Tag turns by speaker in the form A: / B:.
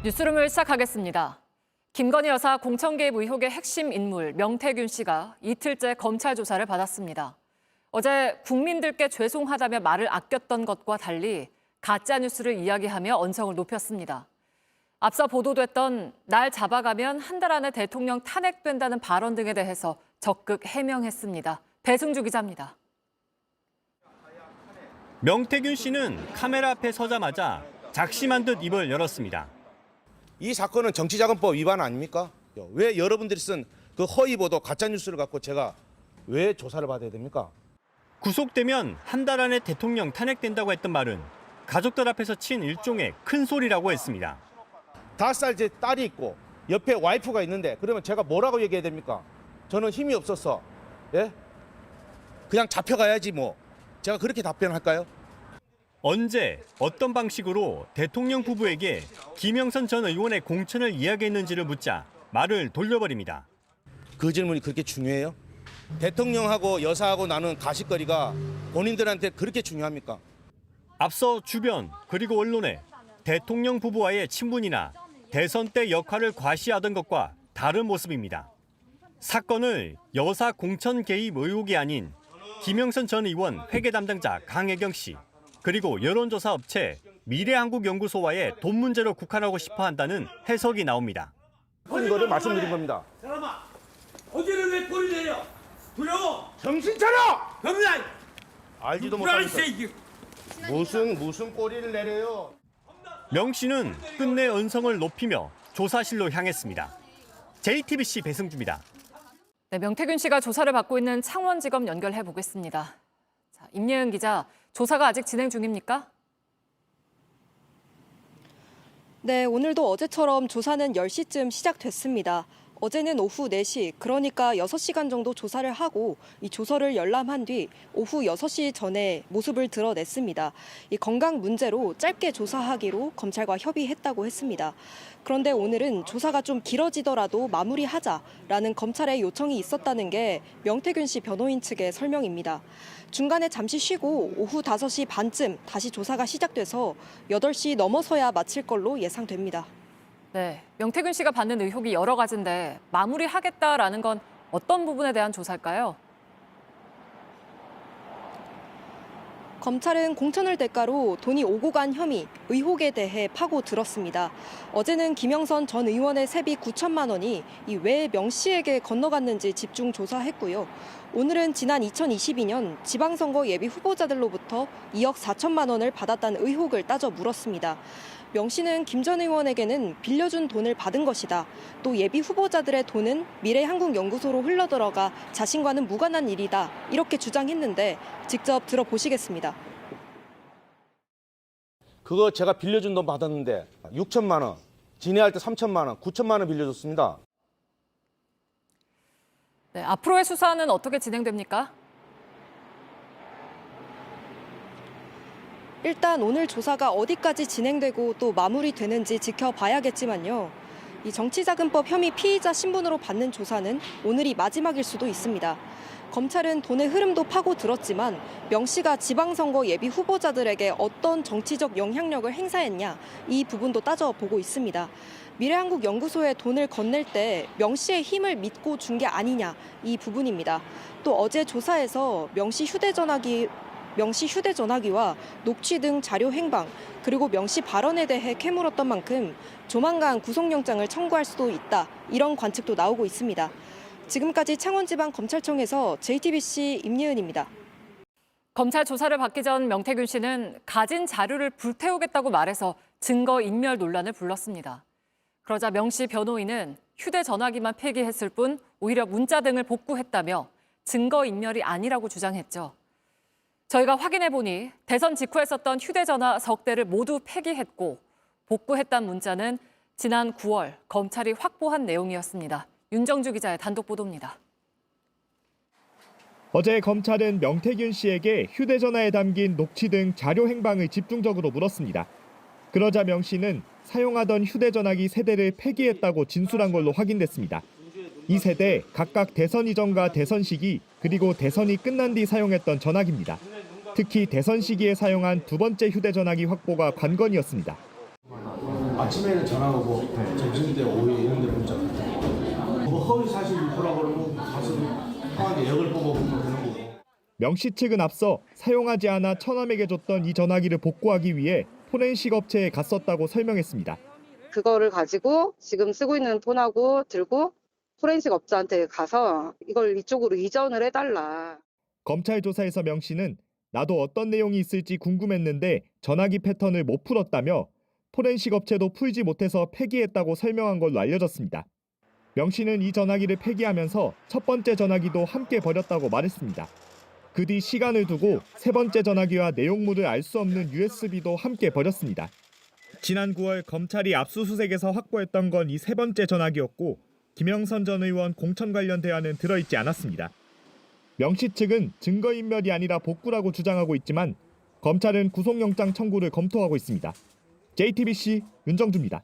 A: 뉴스룸을 시작하겠습니다. 김건희 여사 공천 개입 의혹의 핵심 인물 명태균 씨가 이틀째 검찰 조사를 받았습니다. 어제 국민들께 죄송하다며 말을 아꼈던 것과 달리 가짜 뉴스를 이야기하며 언성을 높였습니다. 앞서 보도됐던 날 잡아가면 한 달 안에 대통령 탄핵된다는 발언 등에 대해서 적극 해명했습니다. 배승주 기자입니다.
B: 명태균 씨는 카메라 앞에 서자마자 작심한 듯 입을 열었습니다.
C: 이 사건은 정치자금법 위반 아닙니까? 왜 여러분들이 쓴 그 허위 보도 가짜 뉴스를 갖고 제가 왜 조사를 받아야 됩니까?
B: 구속되면 한 달 안에 대통령 탄핵된다고 했던 말은 가족들 앞에서 친 일종의 큰 소리라고 했습니다.
C: 5살 제 딸이 있고 옆에 와이프가 있는데 그러면 제가 뭐라고 얘기해야 됩니까? 저는 힘이 없어서 그냥 잡혀가야지 뭐. 제가 그렇게 답변할까요?
B: 언제 어떤 방식으로 대통령 부부에게 김영선 전 의원의 공천을 이야기했는지를 묻자 말을 돌려버립니다.
C: 그 질문이 그렇게 중요해요? 대통령하고 여사하고 나눈 가십거리가 본인들한테 그렇게 중요합니까?
B: 앞서 주변 그리고 언론에 대통령 부부와의 친분이나 대선 때 역할을 과시하던 것과 다른 모습입니다. 사건을 여사 공천 개입 의혹이 아닌 김영선 전 의원 회계 담당자 강혜경 씨 그리고 여론조사 업체 미래한국연구소와의 돈 문제로 국한하고 싶어 한다는 해석이 나옵니다.
C: 이거를 말씀드린 겁니다.
D: 사람아, 어제는 왜 꼬리 내려? 두려워.
C: 정신 차려!
D: 병나.
C: 알지도 못하면서 무슨 꼬리를 내려요?
B: 명 씨는 끝내 언성을 높이며 조사실로 향했습니다. JTBC 배승주입니다.
A: 네, 명태균 씨가 조사를 받고 있는 창원지검 연결해 보겠습니다. 자, 임예은 기자, 조사가 아직 진행 중입니까?
E: 네, 오늘도 어제처럼 조사는 10시쯤 시작됐습니다. 어제는 오후 4시, 그러니까 6시간 정도 조사를 하고 이 조서를 열람한 뒤 오후 6시 전에 모습을 드러냈습니다. 이 건강 문제로 짧게 조사하기로 검찰과 협의했다고 했습니다. 그런데 오늘은 조사가 좀 길어지더라도 마무리하자라는 검찰의 요청이 있었다는 게 명태균 씨 변호인 측의 설명입니다. 중간에 잠시 쉬고 오후 5시 반쯤 다시 조사가 시작돼서 8시 넘어서야 마칠 걸로 예상됩니다.
A: 네, 명태균 씨가 받는 의혹이 여러 가지인데 마무리하겠다라는 건 어떤 부분에 대한 조사일까요?
E: 검찰은 공천을 대가로 돈이 오고 간 혐의, 의혹에 대해 파고들었습니다. 어제는 김영선 전 의원의 세비 9천만 원이 왜 명 씨에게 건너갔는지 집중 조사했고요. 오늘은 지난 2022년 지방선거 예비 후보자들로부터 2억 4천만 원을 받았다는 의혹을 따져 물었습니다. 명 씨는 김 전 의원에게는 빌려준 돈을 받은 것이다. 또 예비 후보자들의 돈은 미래한국연구소로 흘러들어가 자신과는 무관한 일이다. 이렇게 주장했는데 직접 들어보시겠습니다.
C: 그거 제가 빌려준 돈 받았는데 6천만 원, 진해할 때 3천만 원, 9천만 원 빌려줬습니다.
A: 네, 앞으로의 수사는 어떻게 진행됩니까?
E: 일단 오늘 조사가 어디까지 진행되고 또 마무리되는지 지켜봐야겠지만요. 이 정치자금법 혐의 피의자 신분으로 받는 조사는 오늘이 마지막일 수도 있습니다. 검찰은 돈의 흐름도 파고들었지만 명 씨가 지방선거 예비 후보자들에게 어떤 정치적 영향력을 행사했냐 이 부분도 따져보고 있습니다. 미래한국연구소에 돈을 건넬 때 명 씨의 힘을 믿고 준 게 아니냐 이 부분입니다. 또 어제 조사에서 명 씨 휴대전화기와 녹취 등 자료 행방, 그리고 명 씨 발언에 대해 캐물었던 만큼 조만간 구속영장을 청구할 수도 있다. 이런 관측도 나오고 있습니다. 지금까지 창원지방검찰청에서 JTBC 임예은입니다.
A: 검찰 조사를 받기 전 명태균 씨는 가진 자료를 불태우겠다고 말해서 증거인멸 논란을 불렀습니다. 그러자 명 씨 변호인은 휴대전화기만 폐기했을 뿐 오히려 문자 등을 복구했다며 증거인멸이 아니라고 주장했죠. 저희가 확인해보니 대선 직후에 썼던 휴대전화 석 대를 모두 폐기했고 복구했다는 문자는 지난 9월 검찰이 확보한 내용이었습니다. 윤정주 기자의 단독 보도입니다.
F: 어제 검찰은 명태균 씨에게 휴대전화에 담긴 녹취 등 자료 행방을 집중적으로 물었습니다. 그러자 명 씨는 사용하던 휴대전화기 3대를 폐기했다고 진술한 걸로 확인됐습니다. 이 3대 각각 대선 이전과 대선 시기 그리고 대선이 끝난 뒤 사용했던 전화기입니다. 특히 대선 시기에 사용한 두 번째 휴대전화기 확보가 관건이었습니다.
C: 아침에는 전화 오고 점심 때 오후에 이런 데 문자 같은 뭐 허위 사실 유포라고 그러면 가서 편하게 역을 보고 보면 되는 거고.
F: 명 씨 측은 앞서 사용하지 않아 처남에게 줬던 이 전화기를 복구하기 위해 포렌식 업체에 갔었다고 설명했습니다.
G: 그거를 가지고 지금 쓰고 있는 폰하고 들고 포렌식 업자한테 가서 이걸 이쪽으로 이전을 해달라.
F: 검찰 조사에서 명 씨는 나도 어떤 내용이 있을지 궁금했는데 전화기 패턴을 못 풀었다며 포렌식 업체도 풀지 못해서 폐기했다고 설명한 걸로 알려졌습니다. 명 씨는 이 전화기를 폐기하면서 첫 번째 전화기도 함께 버렸다고 말했습니다. 그 뒤 시간을 두고 세 번째 전화기와 내용물을 알 수 없는 USB도 함께 버렸습니다. 지난 9월 검찰이 압수수색에서 확보했던 건 이 세 번째 전화기였고 김영선 전 의원 공천 관련 대화는 들어있지 않았습니다. 명 씨 측은 증거인멸이 아니라 복구라고 주장하고 있지만 검찰은 구속영장 청구를 검토하고 있습니다. JTBC 윤정주입니다.